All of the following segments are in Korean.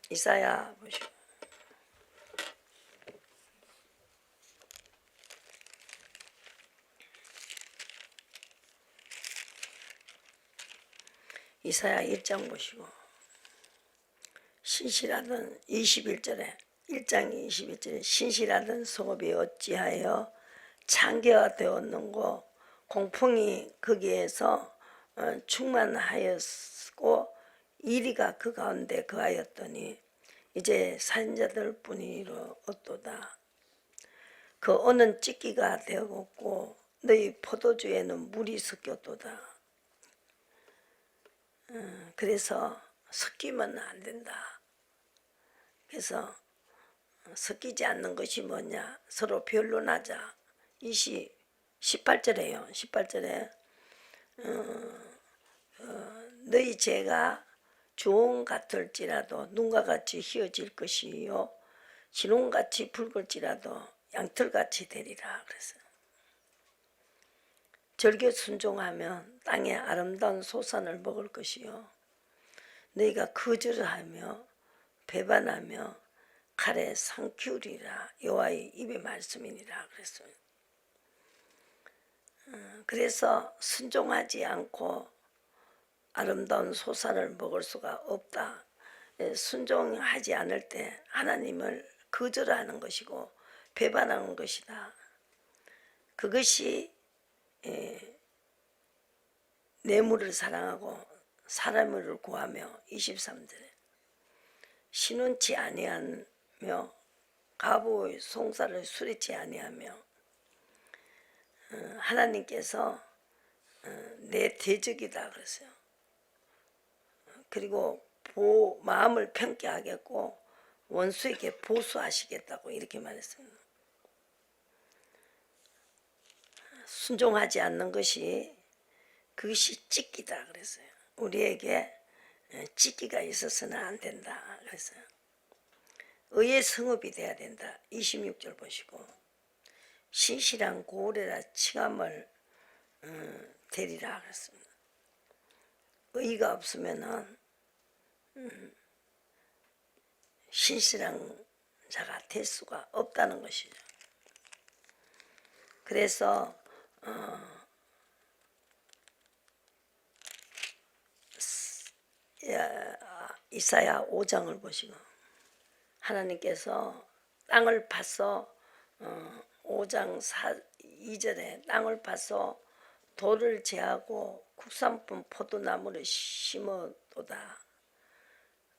이사야 보시고 이사야 1장 보시고 신실하던 21절에 1장 21절에 신실하던 성읍이 어찌하여 창기가 되었는고 공풍이 거기에서 충만하였고 이리가 그 가운데 거하였더니 이제 살인자들 뿐이로 얻도다. 그 언은 찢기가 되었고 너희 포도주에는 물이 섞였도다. 그래서 섞이면 안 된다. 그래서 섞이지 않는 것이 뭐냐, 서로 변론하자. 18절에요 18절에 너희 죄가 주홍 같을지라도 눈과 같이 희어질 것이요 진홍같이 붉을지라도 양털같이 되리라. 그래서 절개 순종하면 땅의 아름다운 소산을 먹을 것이요 너희가 거절하며 배반하며 칼에 상키우리라. 여호와의 입의 말씀이니라. 그래서 순종하지 않고 아름다운 소산을 먹을 수가 없다. 순종하지 않을 때 하나님을 거절하는 것이고 배반하는 것이다. 그것이 뇌물을 사랑하고 사람을 구하며 23절에 신운치 아니하며 가부의 송사를 수리치 아니하며 하나님께서 내 대적이다 그랬어요. 그리고 마음을 편케 하겠고 원수에게 보수하시겠다고 이렇게 말했습니다. 순종하지 않는 것이 그것이 찢기다 그랬어요. 우리에게 찢기가 있어서는 안 된다 그랬어요. 의의 성읍이 돼야 된다. 26절 보시고 신실한 고울에라 칭함을 되리라 그랬습니다. 의가 없으면은 신실한 자가 될 수가 없다는 것이죠. 그래서 이사야 5장을 보시고 하나님께서 땅을 파서 5장 2절에 땅을 파서 돌을 제하고 국산품 포도나무를 심어도다.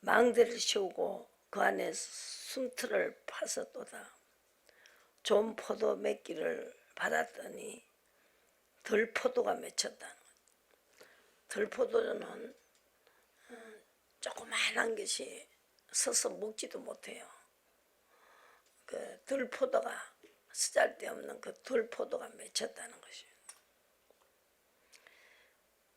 망대를 씌우고 그 안에 숨틀을 파서도다. 좋은 포도 맺기를 받았더니 들포도가 맺혔다. 들포도는 조그마한 것이 서서 먹지도 못해요. 그 들포도가 쓰잘데없는 그 들포도가 맺혔다는 것이에요.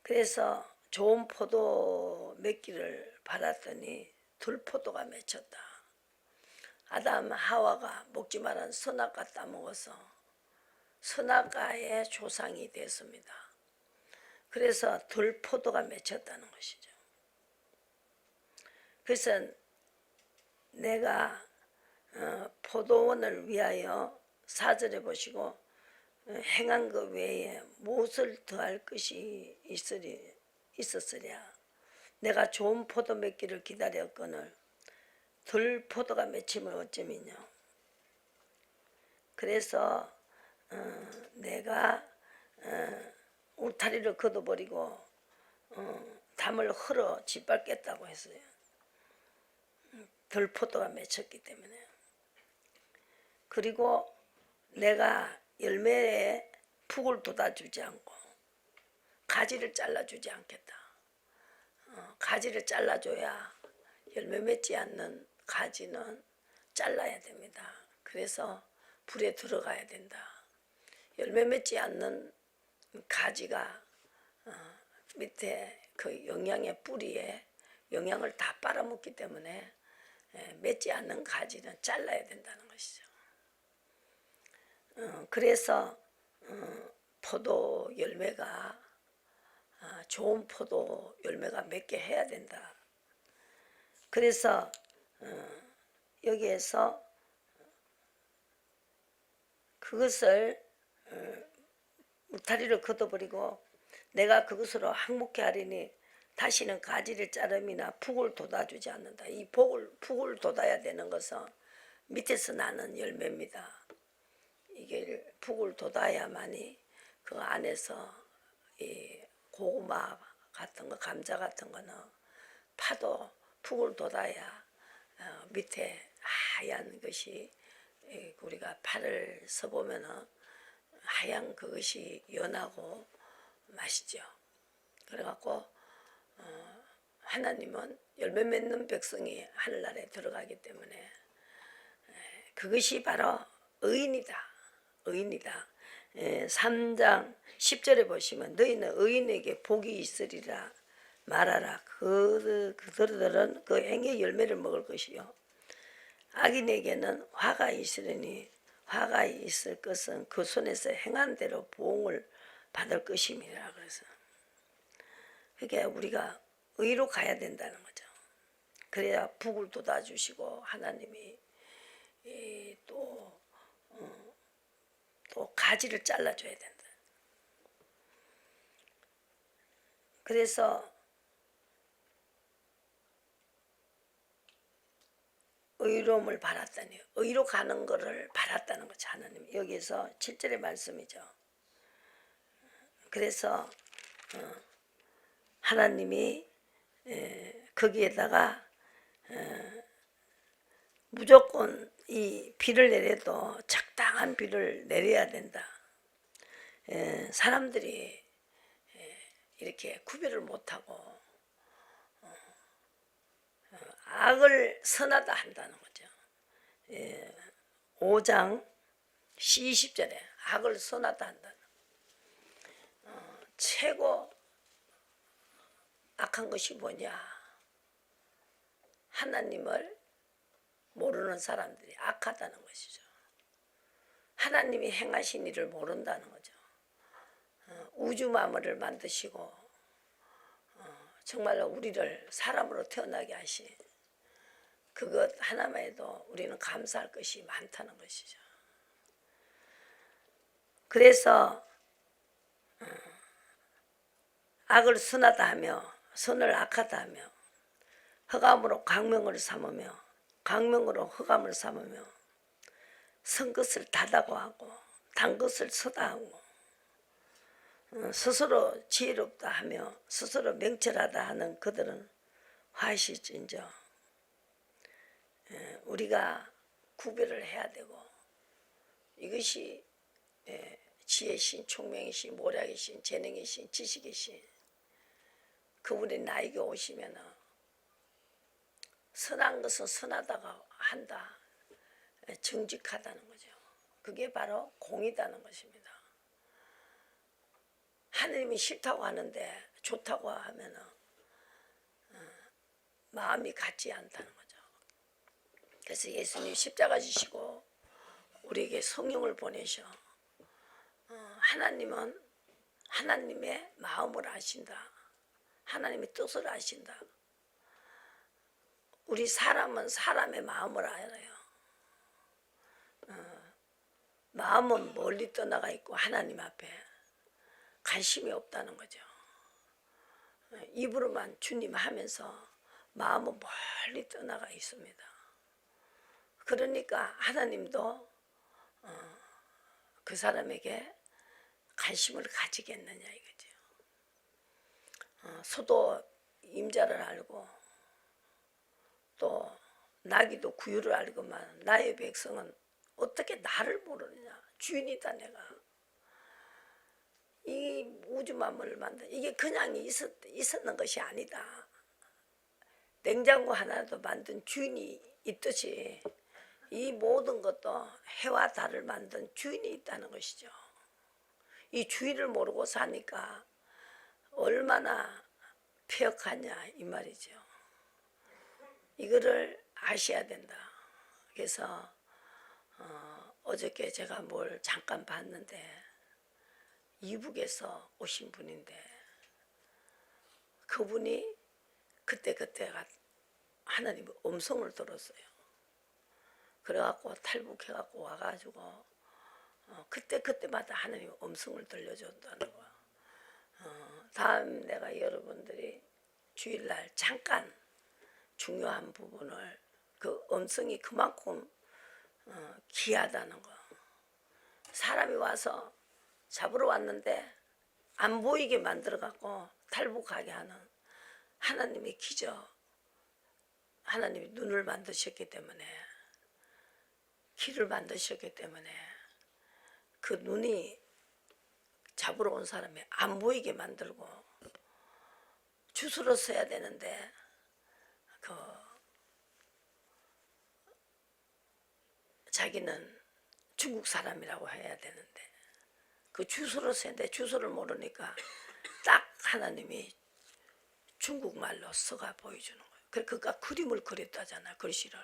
그래서 좋은 포도 맺기를 받았더니 들포도가 맺혔다. 아담 하와가 먹지 말한 선악과 따먹어서 선악과의 조상이 됐습니다. 그래서 들포도가 맺혔다는 것이죠. 그래서 내가 포도원을 위하여 4절에 보시고 행한 것 외에 무엇을 더할 것이 있었으랴. 내가 좋은 포도 맺기를 기다렸거늘 들포도가 맺힘을 어쩌미뇨. 그래서 내가 울타리를 걷어버리고 담을 흘러 짓밟겠다고 했어요. 들포도가 맺혔기 때문에. 그리고 내가 열매에 푹을 돋아주지 않고 가지를 잘라주지 않겠다. 가지를 잘라줘야 열매 맺지 않는 가지는 잘라야 됩니다. 그래서 불에 들어가야 된다. 열매 맺지 않는 가지가 밑에 그 영양의 뿌리에 영양을 다 빨아먹기 때문에 맺지 않는 가지는 잘라야 된다는 것이죠. 그래서 포도 열매가 좋은 포도 열매가 맺게 해야 된다. 그래서 여기에서 그것을 울타리를 걷어버리고 내가 그것으로 항목케 하리니 다시는 가지를 자름이나 푹을 돋아주지 않는다. 이 푹을 돋아야 되는 것은 밑에서 나는 열매입니다. 이게 푹을 돋아야만이 그 안에서 이 고구마 같은 거, 감자 같은 거는 파도 푹을 돋아야 밑에 하얀 것이 우리가 파를 써보면은 하얀 그것이 연하고 맛있죠. 그래갖고 하나님은 열매 맺는 백성이 하늘나라에 들어가기 때문에 그것이 바로 의인이다. 의인이다. 3장 10절에 보시면 너희는 의인에게 복이 있으리라 말하라. 그들은 그 행의 열매를 먹을 것이요 악인에게는 화가 있으리니 화가 있을 것은 그 손에서 행한 대로 보응을 받을 것임이라. 그래서 그게 우리가 의로 가야 된다는 거죠. 그래야 북을 돋아주시고 하나님이 또 가지를 잘라줘야 된다. 그래서 의로움을 바랐다니, 의로 가는 것을 바랐다는 거죠. 하나님 여기서 7절의 말씀이죠. 그래서 하나님이 거기에다가 무조건 이 비를 내려도 적당한 비를 내려야 된다. 사람들이 이렇게 구별을 못하고 악을 선하다 한다는 거죠. 5장 20절에 악을 선하다 한다. 최고 악한 것이 뭐냐? 하나님을 모르는 사람들이 악하다는 것이죠. 하나님이 행하신 일을 모른다는 거죠. 우주 만물을 만드시고 정말로 우리를 사람으로 태어나게 하신 그것 하나만 해도 우리는 감사할 것이 많다는 것이죠. 그래서 악을 선하다 하며 선을 악하다 하며 흑암으로 광명을 삼으며 광명으로 흑암을 삼으며 선 것을 다다고 하고 단 것을 서다 하고 스스로 지혜롭다 하며 스스로 명철하다 하는 그들은 화시진저. 우리가 구별을 해야 되고 이것이 지혜의 신, 총명의 신, 모략의 신, 재능의 신, 지식의 신 그분이 나에게 오시면은 선한 것은 선하다고 한다. 정직하다는 거죠. 그게 바로 공이다는 것입니다. 하느님이 싫다고 하는데 좋다고 하면은 마음이 같지 않다는 거죠. 그래서 예수님 십자가 지시고 우리에게 성령을 보내셔. 하나님은 하나님의 마음을 아신다. 하나님의 뜻을 아신다. 우리 사람은 사람의 마음을 알아요. 마음은 멀리 떠나가 있고 하나님 앞에 관심이 없다는 거죠. 입으로만 주님 하면서 마음은 멀리 떠나가 있습니다. 그러니까 하나님도 그 사람에게 관심을 가지겠느냐 이거죠. 소도 임자를 알고 또 나귀도 구유를 알고만 나의 백성은 어떻게 나를 모르느냐. 주인이다 내가. 이 우주 만물을 만든 이게 그냥 있었는 것이 아니다. 냉장고 하나도 만든 주인이 있듯이 이 모든 것도 해와 달을 만든 주인이 있다는 것이죠. 이 주인을 모르고 사니까 얼마나 폐역하냐 이 말이죠. 이거를 아셔야 된다. 그래서 어저께 제가 뭘 잠깐 봤는데 이북에서 오신 분인데 그분이 그때가 하나님의 음성을 들었어요. 그래갖고 탈북해갖고 와가지고 그때마다 하나님의 음성을 들려줬다는 거야. 다음 내가 여러분들이 주일날 잠깐 중요한 부분을 그 음성이 그만큼 귀하다는 거. 사람이 와서 잡으러 왔는데 안 보이게 만들어갖고 탈북하게 하는 하나님의 기적. 하나님이 눈을 만드셨기 때문에, 귀를 만드셨기 때문에 그 눈이 잡으러 온 사람이 안 보이게 만들고 주소를 써야 되는데 그 자기는 중국 사람이라고 해야 되는데 그 주소를 쓰는데 주소를 모르니까 딱 하나님이 중국말로 써가 보여주는 거예요. 그러니까 그림을 그렸다잖아, 글씨를.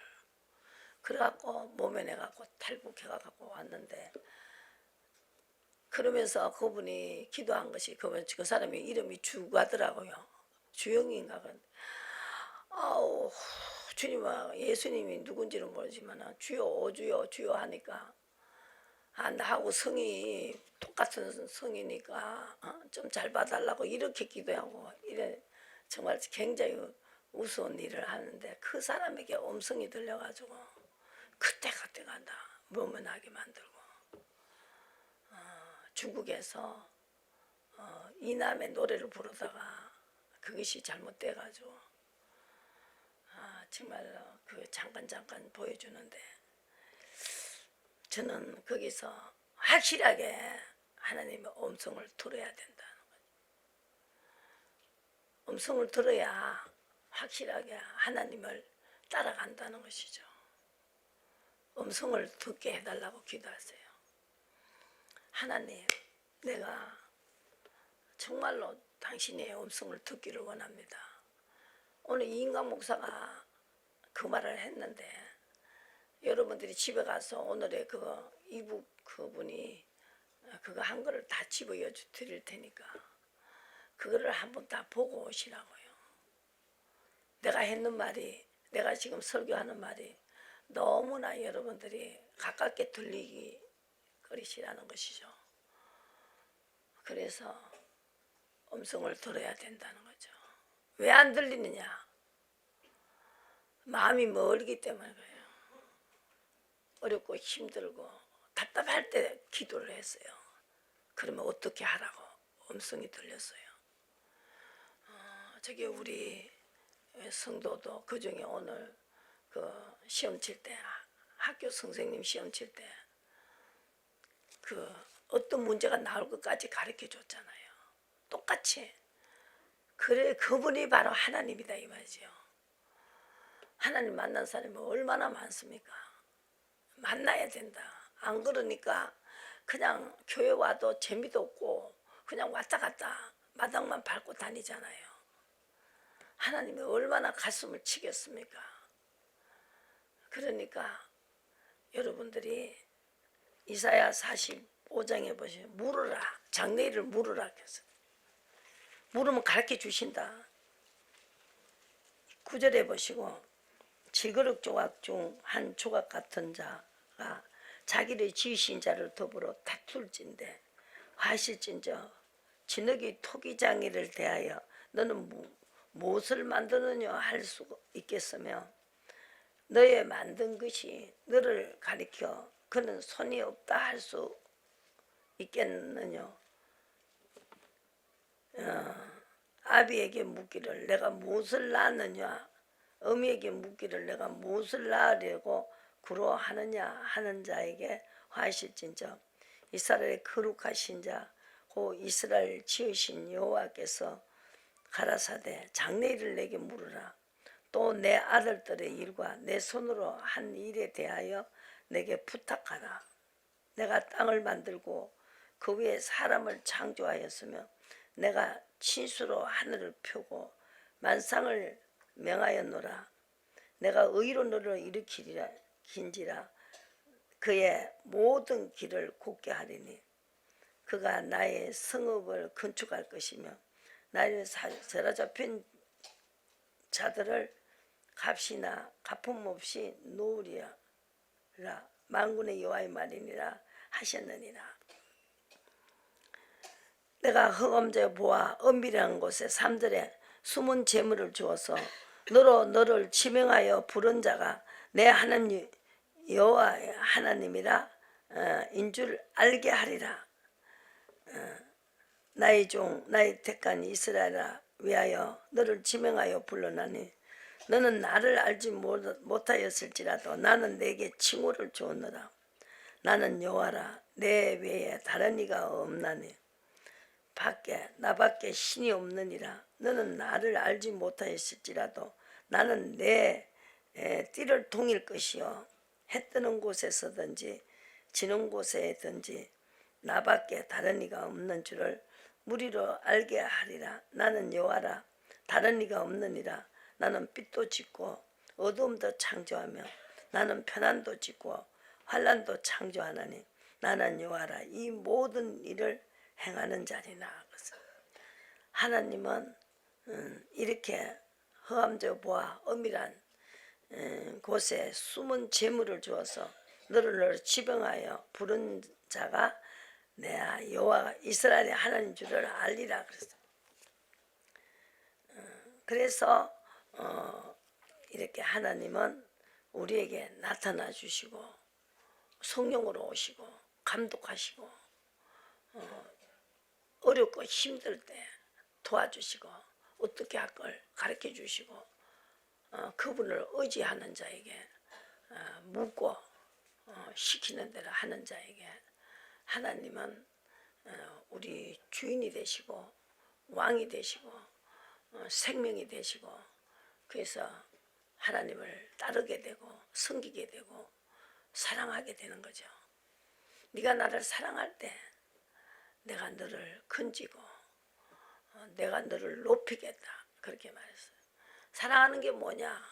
그래갖고 몸에 내갖고 탈북해갖고 왔는데, 그러면서 그분이 기도한 것이 그 사람이 이름이 주가더라고요. 주영인가. 아우 주님아, 예수님이 누군지는 모르지만 주여 주여 주여 하니까 나하고 성이 똑같은 성이니까 좀 잘 봐달라고 이렇게 기도하고 이래 정말 굉장히 우스운 일을 하는데 그 사람에게 음성이 들려가지고 그때가 다 머문하게 만들고 중국에서 이남의 노래를 부르다가 그것이 잘못돼가지고 정말 그 잠깐 보여주는데 저는 거기서 확실하게 하나님의 음성을 들어야 된다는 거죠. 음성을 들어야 확실하게 하나님을 따라간다는 것이죠. 음성을 듣게 해달라고 기도하세요. 하나님, 내가 정말로 당신의 음성을 듣기를 원합니다. 오늘 이인강 목사가 그 말을 했는데 여러분들이 집에 가서 오늘의 그 이북 그분이 그거 한 거를 다 집어여 드릴 테니까 그거를 한번 다 보고 오시라고요. 내가 했는 말이, 내가 지금 설교하는 말이 너무나 여러분들이 가깝게 들리기 거리시라는 것이죠. 그래서 음성을 들어야 된다는 거죠. 왜 안 들리느냐? 마음이 멀기 때문에 그래요. 어렵고 힘들고 답답할 때 기도를 했어요. 그러면 어떻게 하라고 음성이 들렸어요. 저기 우리 성도도 그중에 오늘 그 시험 칠 때 학교 선생님 시험 칠 때 그 어떤 문제가 나올 것까지 가르쳐 줬잖아요. 똑같이. 그래 그분이 바로 하나님이다 이 말이죠. 하나님 만난 사람이 얼마나 많습니까? 만나야 된다. 안 그러니까 그냥 교회 와도 재미도 없고 그냥 왔다 갔다 마당만 밟고 다니잖아요. 하나님이 얼마나 가슴을 치겠습니까? 그러니까 여러분들이 이사야 45장에 보시면 물으라, 장래일을 물으라 했어요. 물으면 가르쳐 주신다. 9절에 보시고 지그릇 조각 중 한 조각 같은 자가 자기를 지으신 자를 더불어 다툴진대 하실진저 진흙이 토기장이를 대하여 너는 무엇을 만드느냐 할 수 있겠으며 너의 만든 것이 너를 가리켜 그는 손이 없다 할 수 있겠느냐. 아비에게 묻기를 내가 무엇을 낳느냐 어미에게 묻기를 내가 무엇을 낳으려고 구로하느냐 하는 자에게 화하실진저 이스라엘의 거룩하신 자 고 이스라엘 지으신 여호와께서 가라사대 장래일을 내게 물으라. 또 내 아들들의 일과 내 손으로 한 일에 대하여 내게 부탁하라. 내가 땅을 만들고 그 위에 사람을 창조하였으며 내가 친수로 하늘을 펴고 만상을 명하였노라. 내가 의로 너를 일으키리라 긴지라 그의 모든 길을 곧게 하리니 그가 나의 성읍을 건축할 것이며 나의 사로잡힌 자들을 값이나 갚음 없이 놓으리라 만군의 여호와의 말이니라 하셨느니라. 내가 흑암제 보아 은밀한 곳에 삼들에 숨은 재물을 주어서 너를 지명하여 부른 자가 내 하나님 여호와 하나님이라 인줄 알게 하리라. 나의 종 나의 택한 이스라엘아 위하여 너를 지명하여 불러나니 너는 나를 알지 못하였을지라도 나는 내게 칭호를 주었노라. 나는 여호와라 내 외에 다른 이가 없나니 나밖에 신이 없느니라. 너는 나를 알지 못하였을지라도 나는 내 띠를 동일 것이요 해 뜨는 곳에서든지 지는 곳에든지 나밖에 다른 이가 없는 줄을 무리로 알게 하리라. 나는 여호와라 다른 이가 없느니라. 나는 빛도 짓고 어두움도 창조하며 나는 편안도 짓고 환난도 창조하나니 나는 여호와라 이 모든 일을 행하는 자리나. 하나님은 이렇게 흑암저 보아 엄밀한 곳에 숨은 재물을 주어서 너를 지병하여 부른 자가 내 여호와 이스라엘의 하나님 줄을 알리라 그랬어. 그래서 이렇게 하나님은 우리에게 나타나 주시고 성령으로 오시고 감독하시고 어렵고 힘들 때 도와주시고 어떻게 할 걸 가르쳐 주시고 그분을 의지하는 자에게 묻고 시키는 대로 하는 자에게 하나님은 우리 주인이 되시고 왕이 되시고 생명이 되시고 그래서 하나님을 따르게 되고 섬기게 되고 사랑하게 되는 거죠. 네가 나를 사랑할 때 내가 너를 건지고 내가 너를 높이겠다 그렇게 말했어요. 사랑하는 게 뭐냐?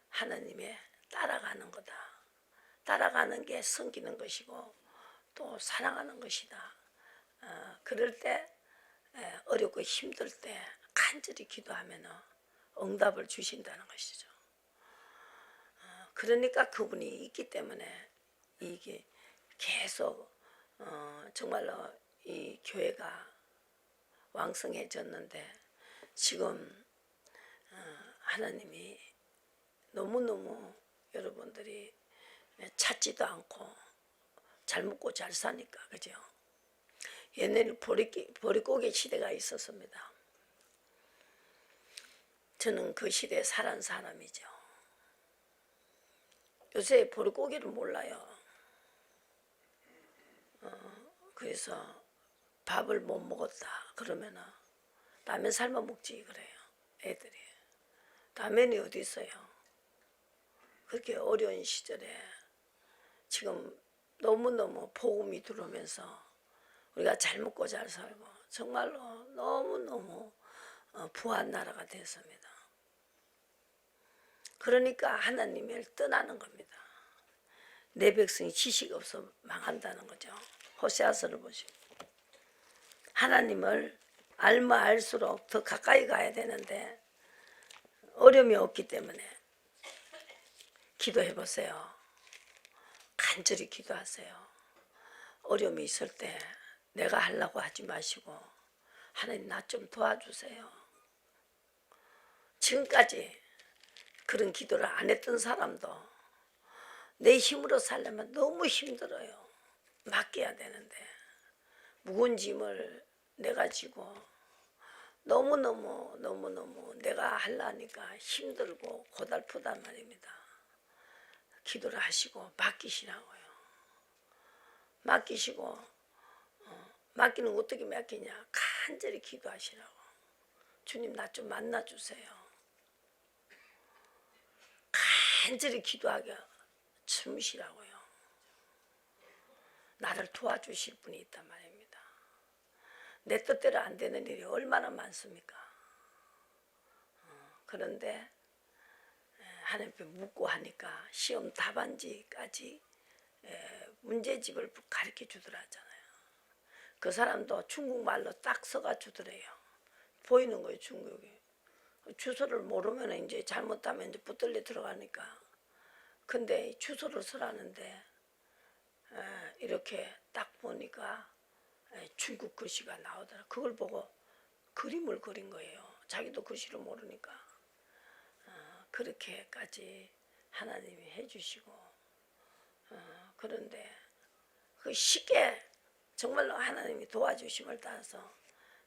하나님의 따라가는 거다. 따라가는 게 섬기는 것이고 또 사랑하는 것이다. 그럴 때 어렵고 힘들 때 간절히 기도하면 응답을 주신다는 것이죠. 그러니까 그분이 있기 때문에 이게 계속 정말로 이 교회가 왕성해졌는데 지금 하나님이 너무너무 여러분들이 찾지도 않고 잘 먹고 잘 사니까 그죠? 옛날에 보릿고개 시대가 있었습니다. 저는 그 시대에 살은 사람이죠. 요새 보릿고개를 몰라요. 그래서 밥을 못 먹었다 그러면은 라면 삶아 먹지 그래요. 애들이 라면이 어디 있어요. 그렇게 어려운 시절에 지금 너무너무 복음이 들어오면서 우리가 잘 먹고 잘 살고 정말로 너무너무 부한 나라가 됐습니다. 그러니까 하나님을 떠나는 겁니다. 내 백성이 지식 없어 망한다는 거죠. 호세아서를 보시고 하나님을 알면 알수록 더 가까이 가야 되는데 어려움이 없기 때문에 기도해 보세요. 간절히 기도하세요. 어려움이 있을 때 내가 하려고 하지 마시고 하나님 나 좀 도와주세요. 지금까지 그런 기도를 안 했던 사람도 내 힘으로 살려면 너무 힘들어요. 맡겨야 되는데 무거운 짐을 내가 지고 너무너무 내가 하려니까 힘들고 고달프단 말입니다. 기도를 하시고 맡기시라고요. 맡기시고 맡기는 거 어떻게 맡기냐? 간절히 기도하시라고. 주님 나 좀 만나주세요. 간절히 기도하게 참으시라고요. 나를 도와주실 분이 있단 말입니다. 내 뜻대로 안 되는 일이 얼마나 많습니까? 그런데 하나님께 묻고 하니까 시험 답안지까지 문제집을 가르쳐 주더라 하잖아요. 그 사람도 중국말로 딱 써가 주더래요. 보이는 거예요 중국이. 주소를 모르면 이제 잘못하면 이제 붙들려 들어가니까. 근데 주소를 쓰라는데 이렇게 딱 보니까 중국 글씨가 나오더라. 그걸 보고 그림을 그린 거예요. 자기도 글씨를 모르니까. 그렇게까지 하나님이 해주시고 그런데 그 쉽게 정말로 하나님이 도와주심을 따라서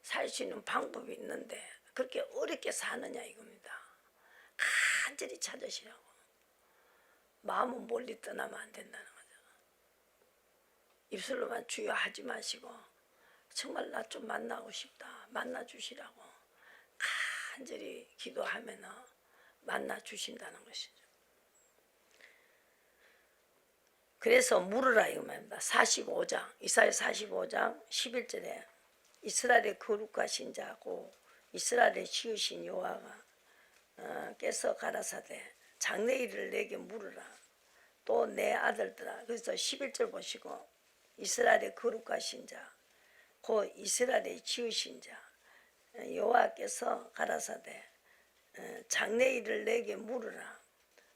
살 수 있는 방법이 있는데 그렇게 어렵게 사느냐 이겁니다. 간절히 찾으시라고. 마음은 멀리 떠나면 안 된다는 거죠. 입술로만 주여 하지 마시고 정말 나 좀 만나고 싶다. 만나 주시라고 간절히 기도하면 만나 주신다는 것이죠. 그래서 물으라 이겁니다. 45장 이사야 45장 11절에 이스라엘의 거룩하신 자고 이스라엘의 지으신 여호와가 께서 가라사대 장래일을 내게 물으라. 또 내 아들들아. 그래서 11절 보시고 이스라엘의 거룩하신 자 곧 이스라엘의 지으신 자 여호와께서 가라사대 장래일을 내게 물으라.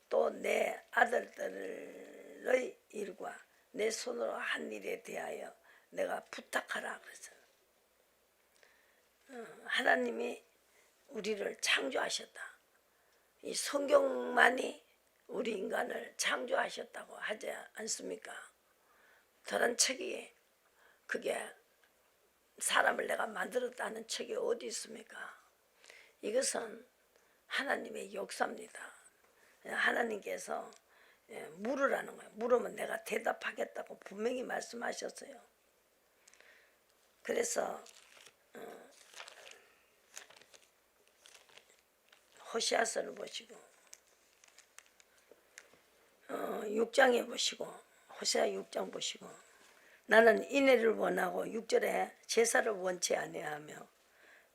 또 내 아들들의 일과 내 손으로 한 일에 대하여 내가 부탁하라. 그래서 하나님이 우리를 창조하셨다. 이 성경만이 우리 인간을 창조하셨다고 하지 않습니까? 다른 책이 그게 사람을 내가 만들었다는 책이 어디 있습니까? 이것은 하나님의 역사입니다. 하나님께서 물으라는 거예요. 물으면 내가 대답하겠다고 분명히 말씀하셨어요. 그래서 호시아서를 보시고 6장에 보시고 호시아 6장 보시고 나는 인애를 원하고 6절에 제사를 원치 아니하며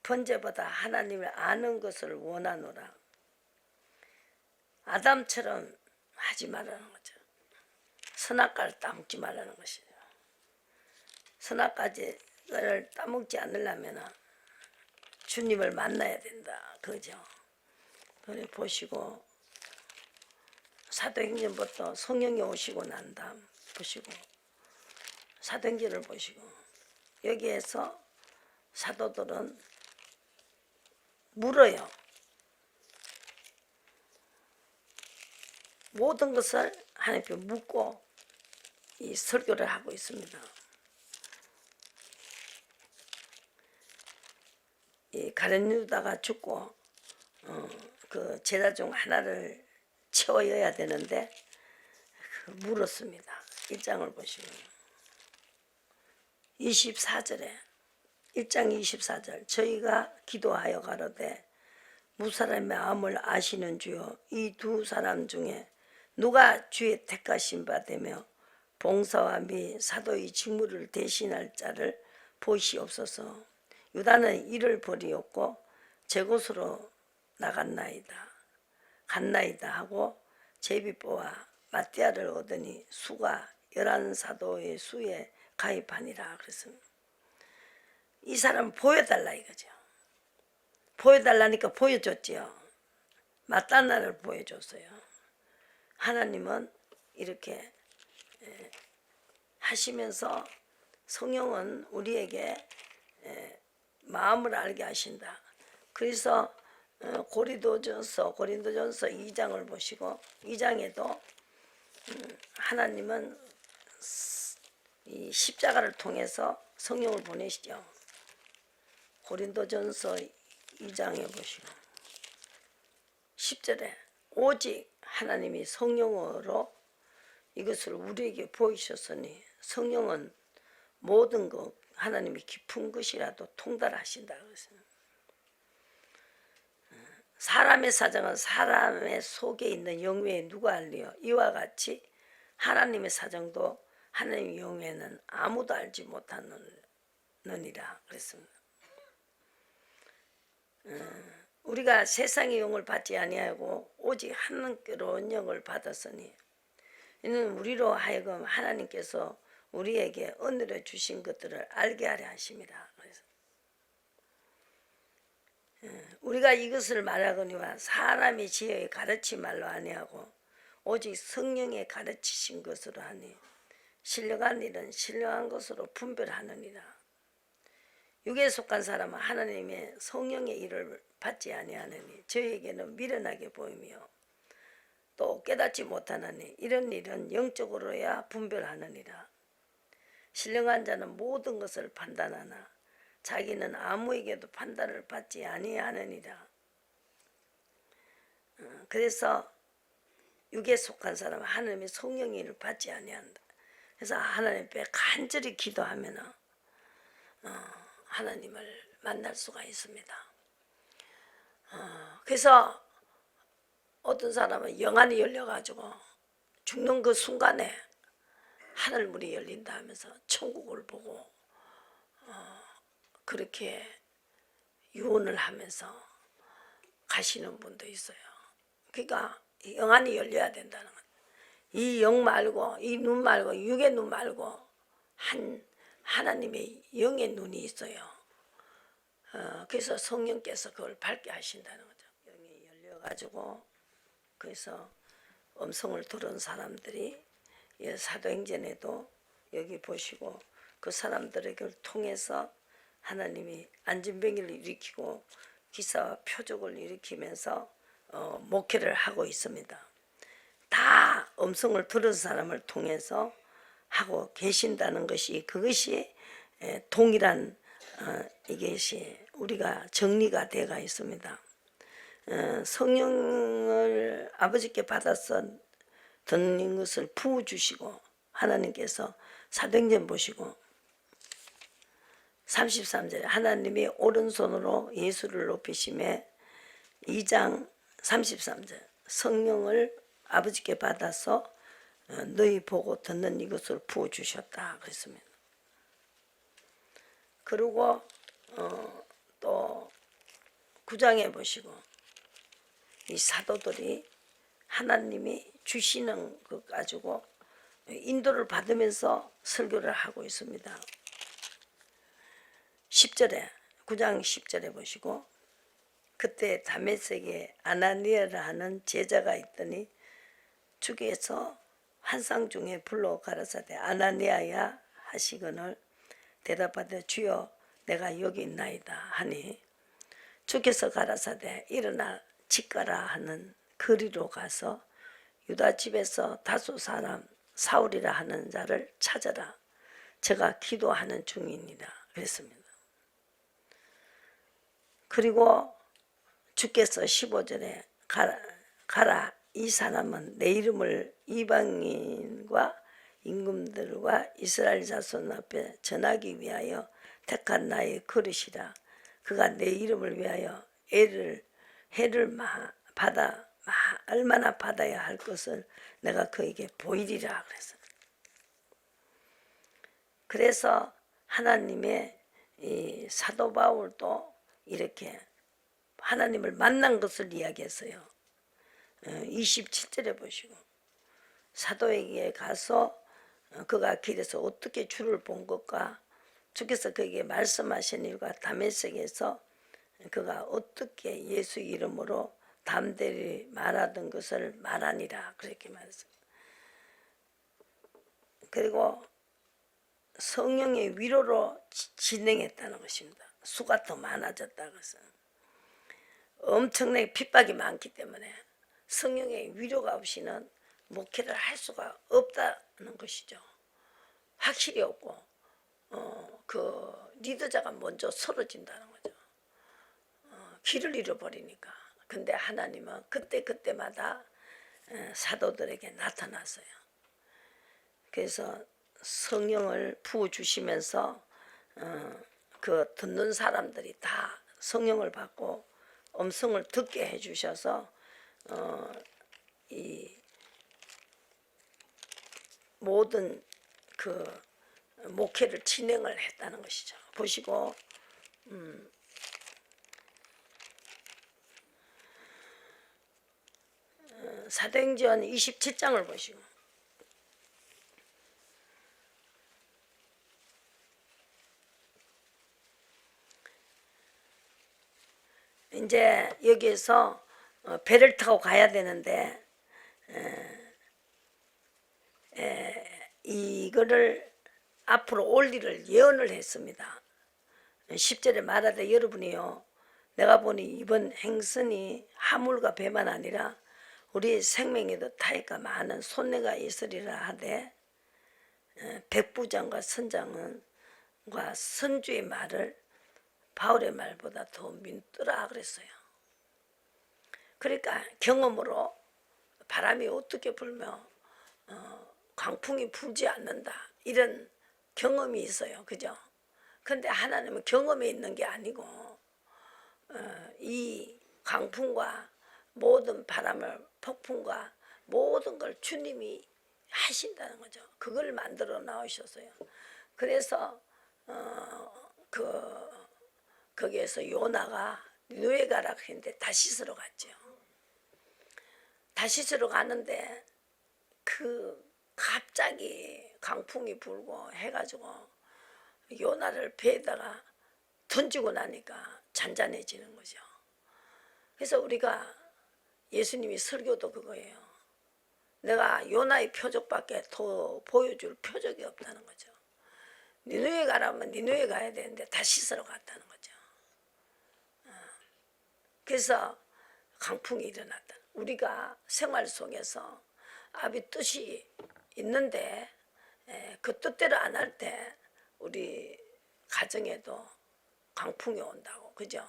번제보다 하나님을 아는 것을 원하노라. 아담처럼 하지 말라는 거죠. 선악과를 따먹지 말라는 것이죠. 선악과를 따먹지 않으려면 주님을 만나야 된다. 그죠? 그래 보시고 사도행전부터 성령이 오시고 난 다음 보시고 사도행전을 보시고 여기에서 사도들은 물어요. 모든 것을 하나님께 묻고 이 설교를 하고 있습니다. 이 가룟 유다가 죽고 그 제자 중 하나를 채워야 되는데 물었습니다. 1장을 보시면 24절에 1장 24절 저희가 기도하여 가로되 무사람의 마음을 아시는 주여 이 두 사람 중에 누가 주의 택하신 바 되며 봉사와 및 사도의 직무를 대신할 자를 보시옵소서. 유다는 이를 버리었고 제 곳으로 나갔나이다 하고 제비뽀와 마띠아를 얻으니 수가 11사도의 수에 가입하니라. 그랬습니다. 이 사람 보여달라 이거죠. 보여달라니까 보여줬지요. 마따나를 보여줬어요. 하나님은 이렇게 하시면서 성령은 우리에게 마음을 알게 하신다. 그래서 고린도전서 2장을 보시고 2장에도 하나님은 이 십자가를 통해서 성령을 보내시죠. 고린도전서 2장에 보시고 10절에 오직 하나님이 성령으로 이것을 우리에게 보이셨으니 성령은 모든 것 하나님이 깊은 것이라도 통달하신다. 사람의 사정은 사람의 속에 있는 영 외에 누가 알리요. 이와 같이 하나님의 사정도 하나님의 영 외에는 아무도 알지 못하느니라 그랬습니다. 우리가 세상의 영을 받지 아니하고 오직 하나님께로운 영을 받았으니 이는 우리로 하여금 하나님께서 우리에게 은혜로 주신 것들을 알게 하려 하심이라. 그래서 우리가 이것을 말하거니와 사람이 지혜의 가르침 말로 아니하고 오직 성령의 가르치신 것으로 하니 신령한 일은 신령한 것으로 분별하느니라. 육에 속한 사람은 하나님의 성령의 일을 받지 아니하느니 저에게는 미련하게 보이며 또 깨닫지 못하느니 이런 일은 영적으로야 분별하느니라. 신령한 자는 모든 것을 판단하나 자기는 아무에게도 판단을 받지 아니하느니라. 그래서 육에 속한 사람은 하나님의 성령의 일을 받지 아니한다. 그래서 하나님 앞에 간절히 기도하면 하나님을 만날 수가 있습니다. 그래서 어떤 사람은 영안이 열려가지고 죽는 그 순간에 하늘문이 열린다 하면서 천국을 보고 그렇게 유언을 하면서 가시는 분도 있어요. 그러니까 영안이 열려야 된다는 거예요. 이 영 말고 이 눈 말고 육의 눈 말고 하나님의 영의 눈이 있어요. 그래서 성령께서 그걸 밝게 하신다는 거죠. 영이 열려가지고 그래서 음성을 들은 사람들이 사도행전에도 여기 보시고 그 사람들에게 통해서 하나님이 안진병을 일으키고 기사와 표적을 일으키면서 목회를 하고 있습니다. 다 음성을 들은 사람을 통해서 하고 계신다는 것이 그것이 동일한 이것이 우리가 정리가 되어 있습니다. 성령을 아버지께 받아서 듣는 것을 부어주시고 하나님께서 사도행전 보시고 33절에 하나님이 오른손으로 예수를 높이심에 2장 33절 성령을 아버지께 받아서 너희 보고 듣는 이것을 부어주셨다 그랬습니다. 그리고 또 9장에 보시고 이 사도들이 하나님이 주시는 것 가지고 인도를 받으면서 설교를 하고 있습니다. 10절에 9장 10절에 보시고 그때 다메섹에 아나니아라 하는 제자가 있더니 주께서 환상 중에 불러 가라사대 아나니아야 하시거늘 대답하되 주여 내가 여기 있나이다 하니 주께서 가라사대 일어나 집가라 하는 거리로 가서 유다 집에서 다소 사람 사울이라 하는 자를 찾아라 제가 기도하는 중이니라 그랬습니다. 그리고 주께서 15절에 가라 이 사람은 내 이름을 이방인과 임금들과 이스라엘 자손 앞에 전하기 위하여 택한 나의 그릇이라 그가 내 이름을 위하여 해를 얼마나 받아야 할 것을 내가 그에게 보이리라 그랬어요. 그래서 하나님의 이 사도 바울도 이렇게 하나님을 만난 것을 이야기했어요. 27절에 보시고 사도에게 가서 그가 길에서 어떻게 주를 본 것과 주께서 그에게 말씀하신 일과 다메섹에서 그가 어떻게 예수 이름으로 담대히 말하던 것을 말하니라 그렇게 말했습니다. 그리고 성령의 위로로 진행했다는 것입니다. 수가 더 많아졌다 그래서 엄청나게 핍박이 많기 때문에 성령의 위로가 없이는 목회를 할 수가 없다는 것이죠. 확실히 없고 그 리더자가 먼저 쓰러진다는 거죠. 길을 잃어버리니까. 근데 하나님은 그때마다 사도들에게 나타났어요. 그래서 성령을 부어주시면서 그 듣는 사람들이 다 성령을 받고 음성을 듣게 해주셔서 이 모든 그 목회를 진행을 했다는 것이죠. 보시고 사도행전 27장을 보시고 이제 여기에서 배를 타고 가야 되는데 이거를 앞으로 올 일을 예언을 했습니다. 10절에 말하되 여러분이요 내가 보니 이번 행선이 하물과 배만 아니라 우리 생명에도 타이가 많은 손해가 있으리라 하되 백부장과 선장과 선주의 말을 바울의 말보다 더 믿더라 그랬어요. 그러니까 경험으로 바람이 어떻게 불며 광풍이 불지 않는다 이런 경험이 있어요. 그죠? 근데 하나님은 경험에 있는 게 아니고 이 광풍과 모든 바람을 폭풍과 모든 걸 주님이 하신다는 거죠. 그걸 만들어 나오셨어요. 그래서 거기에서 요나가 니느웨 가라 했는데 다시스로 갔죠. 다시스로 가는데 갑자기 강풍이 불고 해가지고 요나를 배에다가 던지고 나니까 잔잔해지는 거죠. 그래서 우리가 예수님이 설교도 그거예요. 내가 요나의 표적밖에 더 보여줄 표적이 없다는 거죠. 니느웨 가라면 니느웨 가야 되는데 다시스로 갔다는 거죠. 그래서 강풍이 일어났다. 우리가 생활 속에서 아비 뜻이 있는데 그 뜻대로 안 할 때 우리 가정에도 강풍이 온다고. 그죠?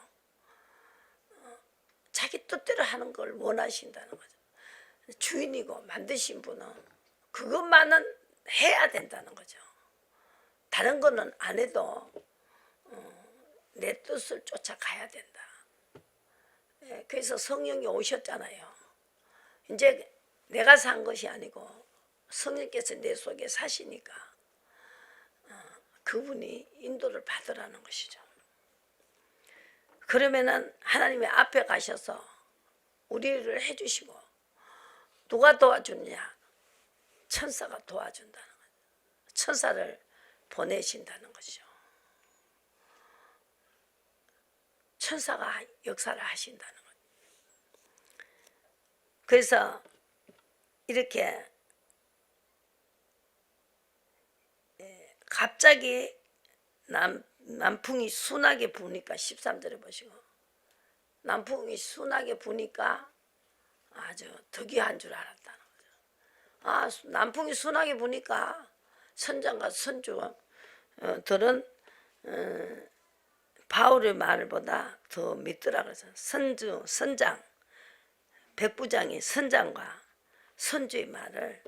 자기 뜻대로 하는 걸 원하신다는 거죠. 주인이고 만드신 분은 그것만은 해야 된다는 거죠. 다른 거는 안 해도 내 뜻을 쫓아가야 된다. 그래서 성령이 오셨잖아요. 이제 내가 산 것이 아니고 성령께서 내 속에 사시니까 그분이 인도를 받으라는 것이죠. 그러면은 하나님의 앞에 가셔서 우리를 해주시고 누가 도와주냐? 천사가 도와준다는 거죠. 천사를 보내신다는 것이죠. 천사가 역사를 하신다는 거죠. 그래서 이렇게 갑자기 남풍이 순하게 부니까 13절에 보시고 남풍이 순하게 부니까 아주 득이한 줄 알았다는 거죠. 남풍이 순하게 부니까 선장과 선주들은 바울의 말보다 더 믿더라 그래서 선장, 백부장이 선장과 선주의 말을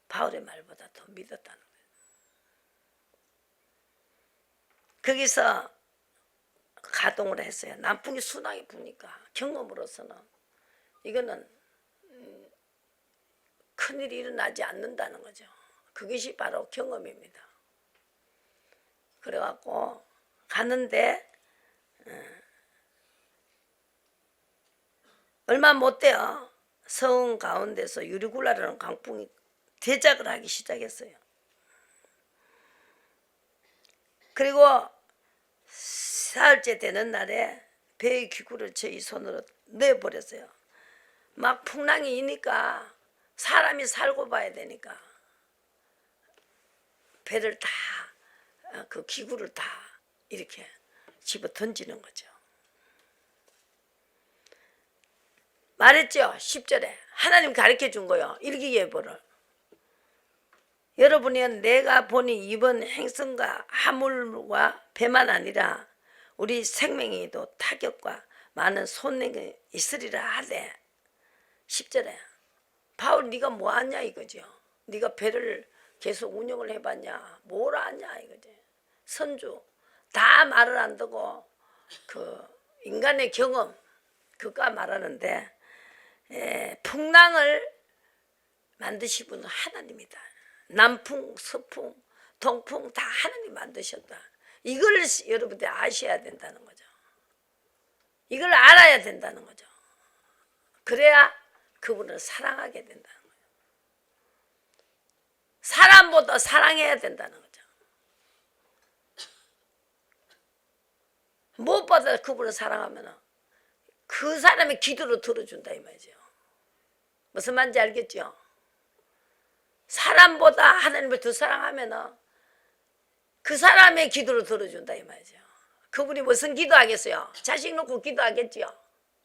바울의 말보다 더 믿었다는 거예요. 거기서 가동을 했어요. 남풍이 순하게 부니까 경험으로서는 이거는 큰일이 일어나지 않는다는 거죠. 그것이 바로 경험입니다. 그래갖고 가는데 얼마 못 돼요. 성 가운데서 유리굴라라는 강풍이 대작을 하기 시작했어요. 그리고 사흘째 되는 날에 배의 기구를 저희 손으로 내버렸어요. 막 풍랑이 이니까 사람이 살고 봐야 되니까 배를 다 그 기구를 다 이렇게 집어 던지는 거죠. 말했죠. 10절에 하나님 가르쳐 준 거요. 일기예보를. 여러분이 내가 보니 이번 행성과 하물과 배만 아니라 우리 생명에도 타격과 많은 손해가 있으리라 하되 10절에 바울 네가 뭐하냐 이거죠. 네가 배를 계속 운영을 해봤냐 뭘 아냐 이거지. 선주 다 말을 안 듣고 그 인간의 경험 그가 말하는데 풍랑을 만드신 분은 하나님이다. 남풍, 서풍, 동풍 다 하나님 만드셨다. 이걸 여러분들 아셔야 된다는 거죠. 이걸 알아야 된다는 거죠. 그래야 그분을 사랑하게 된다는 거예요. 사람보다 사랑해야 된다는 거죠. 무엇보다 그분을 사랑하면 그 사람의 기도로 들어준다 이 말이죠. 무슨 말인지 알겠죠? 사람보다 하나님을 더 사랑하면 그 사람의 기도를 들어준다 이 말이죠. 그분이 무슨 기도하겠어요? 자식 놓고 기도하겠죠.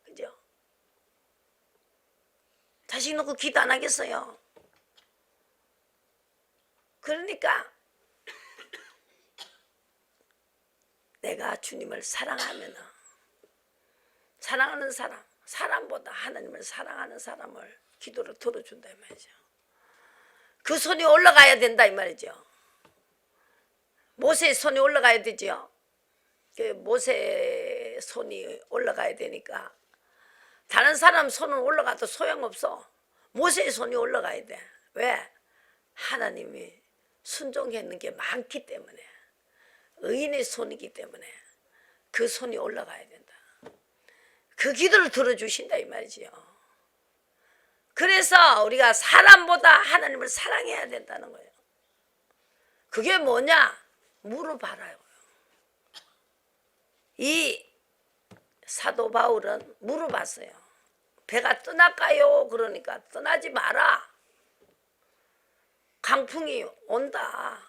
그죠? 자식 놓고 기도 안 하겠어요. 그러니까 내가 주님을 사랑하면 사랑하는 사람, 사람보다 하나님을 사랑하는 사람을 기도를 들어준다 이 말이죠. 그 손이 올라가야 된다 이 말이죠. 모세의 손이 올라가야 되죠. 그 모세 손이 올라가야 되니까 다른 사람 손은 올라가도 소용없어. 모세의 손이 올라가야 돼. 왜? 하나님이 순종했는 게 많기 때문에, 의인의 손이기 때문에 그 손이 올라가야 된다. 그 기도를 들어주신다 이 말이지요. 그래서 우리가 사람보다 하나님을 사랑해야 된다는 거예요. 그게 뭐냐? 물어봐라요. 이 사도 바울은 물어봤어요. 배가 떠날까요? 그러니까 떠나지 마라. 강풍이 온다.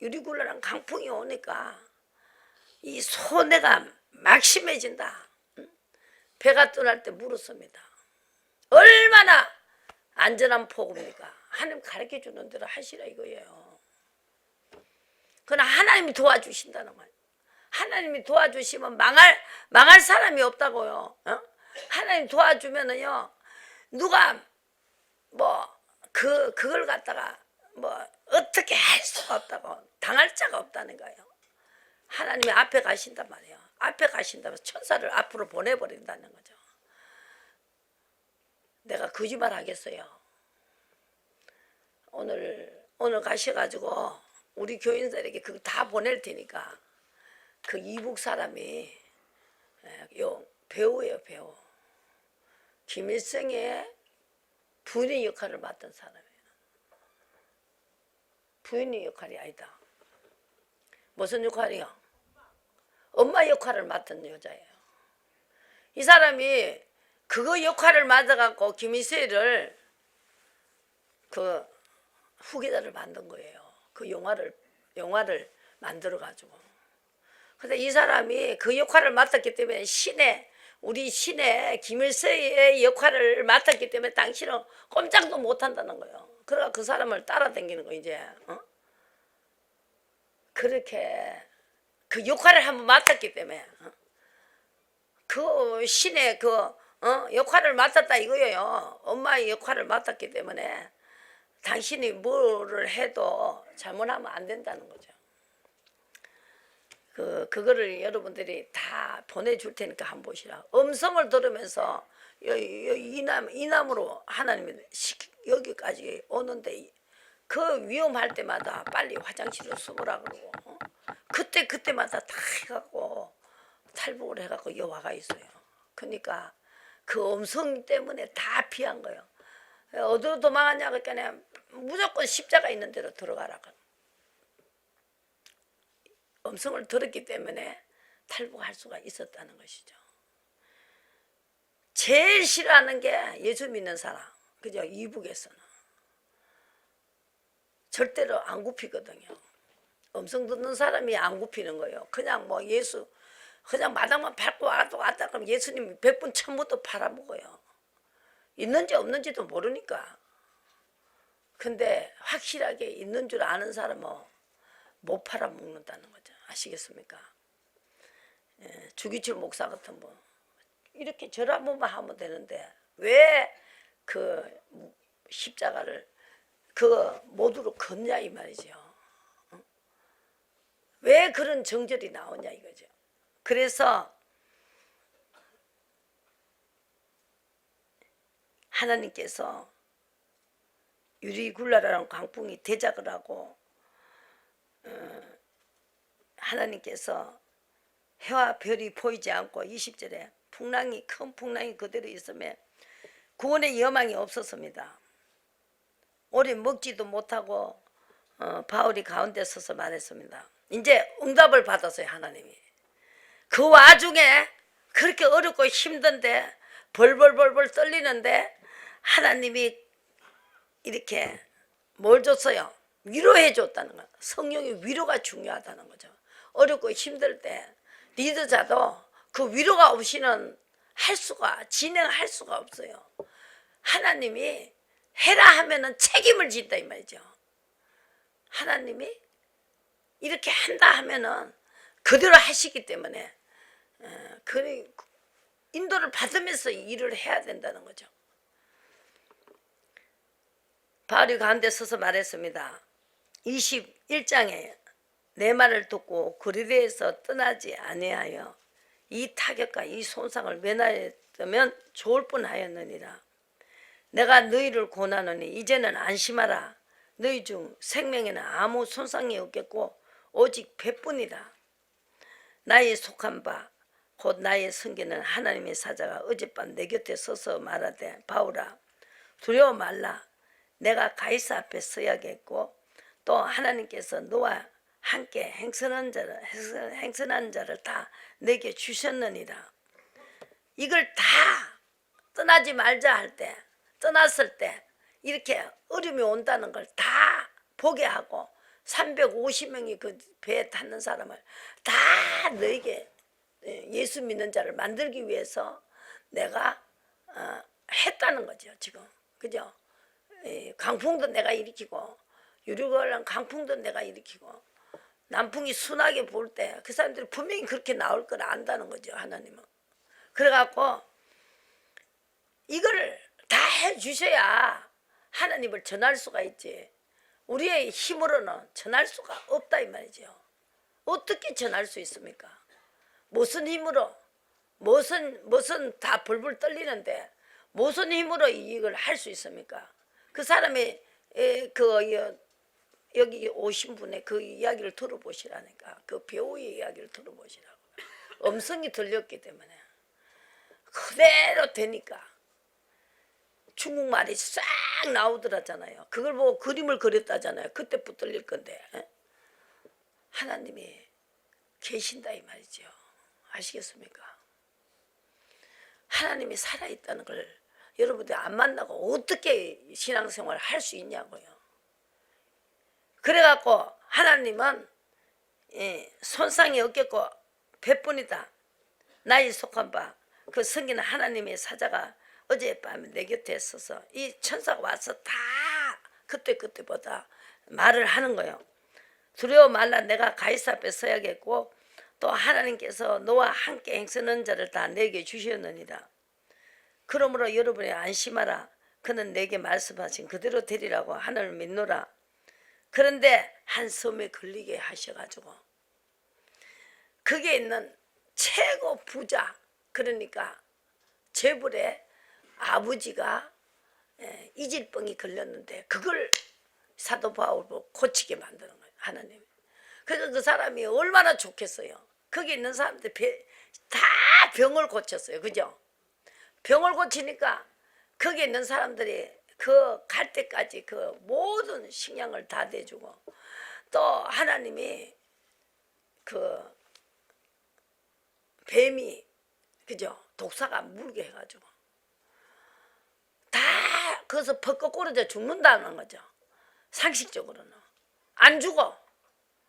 유리굴레랑 강풍이 오니까 이 소내가 막 심해진다. 배가 떠날 때 물었습니다. 얼마나 안전한 폭우입니까? 하나님 가르쳐주는 대로 하시라 이거예요. 그러나 하나님이 도와주신다는 거예요. 하나님이 도와주시면 망할 사람이 없다고요. 하나님 도와주면은요, 누가 그걸 갖다가 어떻게 할 수가 없다고, 당할 자가 없다는 거예요. 하나님이 앞에 가신단 말이에요. 앞에 가신다면 천사를 앞으로 보내버린다는 거죠. 내가 거짓말 하겠어요. 오늘 가셔가지고 우리 교인들에게 그거 다 보낼 테니까 그 이북 사람이 배우예요, 배우. 김일성의 부인의 역할을 맡은 사람이에요. 부인의 역할이 아니다. 무슨 역할이요? 엄마 역할을 맡은 여자예요. 이 사람이 그거 역할을 맡아갖고 김일성을 그 후계자를 만든 거예요. 그 영화를 만들어가지고. 근데 이 사람이 그 역할을 맡았기 때문에 우리 신의 김일성의 역할을 맡았기 때문에 당신은 꼼짝도 못한다는 거예요. 그러니까 그 사람을 따라다니는 거 이제. 그렇게 그 역할을 한번 맡았기 때문에 그 신의 역할을 맡았다 이거예요. 엄마의 역할을 맡았기 때문에 당신이 뭐를 해도 잘못하면 안 된다는 거죠. 그거를 여러분들이 다 보내줄 테니까 한번 보시라. 음성을 들으면서 이남으로 하나님이 여기까지 오는데 그 위험할 때마다 빨리 화장실로 숨으라 그러고 그때마다 다 해갖고 탈북을 해갖고 여와가 있어요. 그러니까 그 음성 때문에 다 피한 거예요. 어디로 도망갔냐 그러니까 무조건 십자가 있는 데로 들어가라. 음성을 들었기 때문에 탈북할 수가 있었다는 것이죠. 제일 싫어하는 게 예수 믿는 사람. 그죠? 이북에서는. 절대로 안 굽히거든요. 음성 듣는 사람이 안 굽히는 거예요. 그냥 예수, 그냥 마당만 밟고 왔다 그러면 예수님 100분 1000분도 팔아먹어요. 있는지 없는지도 모르니까. 근데 확실하게 있는 줄 아는 사람은 못 팔아먹는다는 거죠. 아시겠습니까? 주기철 목사 같은 분 이렇게 절 한 번만 하면 되는데 왜 그 십자가를 모두로 걷냐 이 말이죠. 왜 그런 정절이 나오냐 이거죠. 그래서 하나님께서 유리굴라라는 광풍이 대작을 하고 하나님께서 해와 별이 보이지 않고 20절에 큰 풍랑이 그대로 있으며 구원의 여망이 없었습니다. 오래 먹지도 못하고 바울이 가운데 서서 말했습니다. 이제 응답을 받았어요. 하나님이. 그 와중에 그렇게 어렵고 힘든데 벌벌벌벌 떨리는데 하나님이 이렇게 뭘 줬어요? 위로해 줬다는 거예요. 성령의 위로가 중요하다는 거죠. 어렵고 힘들 때 리더자도 그 위로가 없이는 진행할 수가 없어요. 하나님이 해라 하면은 책임을 진다 이 말이죠. 하나님이 이렇게 한다 하면은 그대로 하시기 때문에 그 인도를 받으면서 일을 해야 된다는 거죠. 바울이 가운데 서서 말했습니다. 21장에 내 말을 듣고 그리스도에서 떠나지 아니하여 이 타격과 이 손상을 면하였다면 좋을 뻔하였느니라. 내가 너희를 권하노니 이제는 안심하라. 너희 중 생명에는 아무 손상이 없겠고 오직 배뿐이라. 나의 속한 바 곧 나의 성기는 하나님의 사자가 어젯밤 내 곁에 서서 말하되 바울아 두려워 말라. 내가 가이사 앞에 서야겠고 또 하나님께서 너와 함께 행선한 자를 다 내게 주셨느니라. 이걸 다 떠나지 말자 할 때, 떠났을 때 이렇게 어려움이 온다는 걸 다 보게 하고 350명이 그 배에 탔는 사람을 다 너에게 예수 믿는 자를 만들기 위해서 내가 했다는 거죠. 지금 그죠? 강풍도 내가 일으키고 유리관란 강풍도 내가 일으키고 남풍이 순하게 불 때 그 사람들이 분명히 그렇게 나올 걸 안다는 거죠. 하나님은. 그래갖고 이거를 다 해주셔야 하나님을 전할 수가 있지. 우리의 힘으로는 전할 수가 없다 이 말이죠. 어떻게 전할 수 있습니까? 무슨 힘으로 무슨 다 불불 떨리는데 무슨 힘으로 이걸 할 수 있습니까? 그 사람의 여기 오신 분의 그 이야기를 들어보시라니까. 그 배우의 이야기를 들어보시라고. 음성이 들렸기 때문에 그대로 되니까 중국말이 싹 나오더라잖아요. 그걸 보고 그림을 그렸다잖아요. 그때부터 들릴 건데 하나님이 계신다 이 말이죠. 아시겠습니까? 하나님이 살아있다는 걸 여러분들 안 만나고 어떻게 신앙생활을 할 수 있냐고요. 그래갖고 하나님은 손상이 없겠고 배뿐이다. 나의 속한 바 그 성기는 하나님의 사자가 어젯밤에 내 곁에 있어서 이 천사가 와서 다 그때보다 말을 하는 거예요. 두려워 말라. 내가 가이사 앞에 서야겠고 또 하나님께서 너와 함께 행선한 자를 다 내게 주셨느니라. 그러므로 여러분이 안심하라. 그는 내게 말씀하신 그대로 되리라고 하늘을 믿노라. 그런데 한 섬에 걸리게 하셔가지고 거기에 있는 최고 부자, 그러니까 재벌의 아버지가 이질병이 걸렸는데 그걸 사도 바울로 고치게 만드는 거예요. 하나님. 그러니까 그 사람이 얼마나 좋겠어요. 거기 있는 사람들 다 병을 고쳤어요. 그죠? 병을 고치니까 거기 있는 사람들이 그 갈 때까지 그 모든 식량을 다 대주고 또 하나님이 그 뱀이 그죠? 독사가 물게 해가지고 다 거기서 퍽퍽 꼴어져 죽는다는 거죠. 상식적으로는 안 죽어.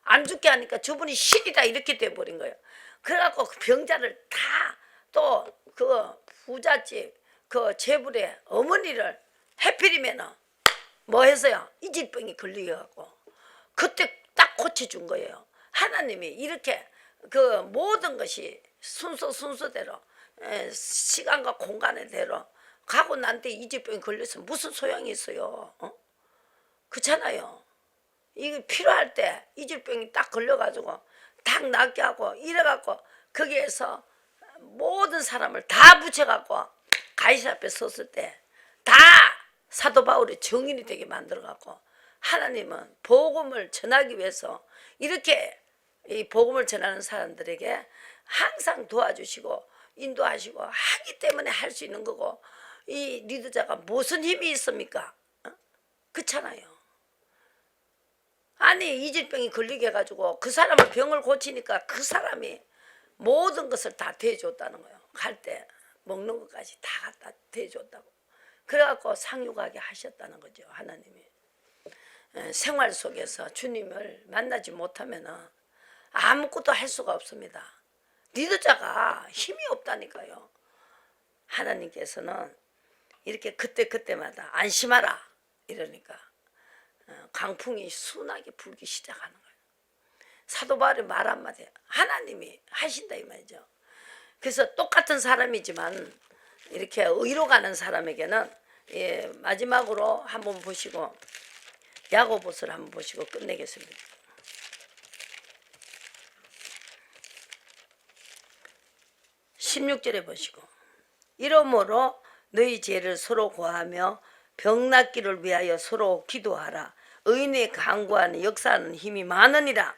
안 죽게 하니까 저분이 신이다 이렇게 돼버린 거예요. 그래갖고 그 병자를 다 또 그 부잣집 그 재벌의 어머니를 해필이면은 뭐 해서요? 이질병이 걸려갖고 그때 딱 고쳐준 거예요. 하나님이 이렇게 그 모든 것이 순서대로 시간과 공간의 대로 가고 난 뒤에 이질병이 걸려서 무슨 소용이 있어요? 그렇잖아요. 이게 필요할 때 이질병이 딱 걸려가지고 딱 낫게 하고 이래갖고 거기에서 모든 사람을 다 붙여갖고 가이사 앞에 섰을 때 다 사도 바울이 정인이 되게 만들어갖고 하나님은 복음을 전하기 위해서 이렇게 이 복음을 전하는 사람들에게 항상 도와주시고 인도하시고 하기 때문에 할 수 있는 거고 이 리더자가 무슨 힘이 있습니까? 그렇잖아요. 아니 이질병이 걸리게 해가지고 그 사람을 병을 고치니까 그 사람이 모든 것을 다 대해줬다는 거예요. 갈 때 먹는 것까지 다 갖다 대줬다고. 그래갖고 상륙하게 하셨다는 거죠. 하나님이. 생활 속에서 주님을 만나지 못하면 아무것도 할 수가 없습니다. 리더자가 힘이 없다니까요. 하나님께서는 이렇게 그때마다 안심하라 이러니까 강풍이 순하게 불기 시작하는 거예요. 사도 바울의 말 한마디 하나님이 하신다 이 말이죠. 그래서 똑같은 사람이지만 이렇게 의로 가는 사람에게는 마지막으로 한번 보시고 야고보서를 한번 보시고 끝내겠습니다. 16절에 보시고 이러므로 너희 죄를 서로 고하며 병 낫기를 위하여 서로 기도하라. 의인의 간구하는 역사하는 힘이 많으니라.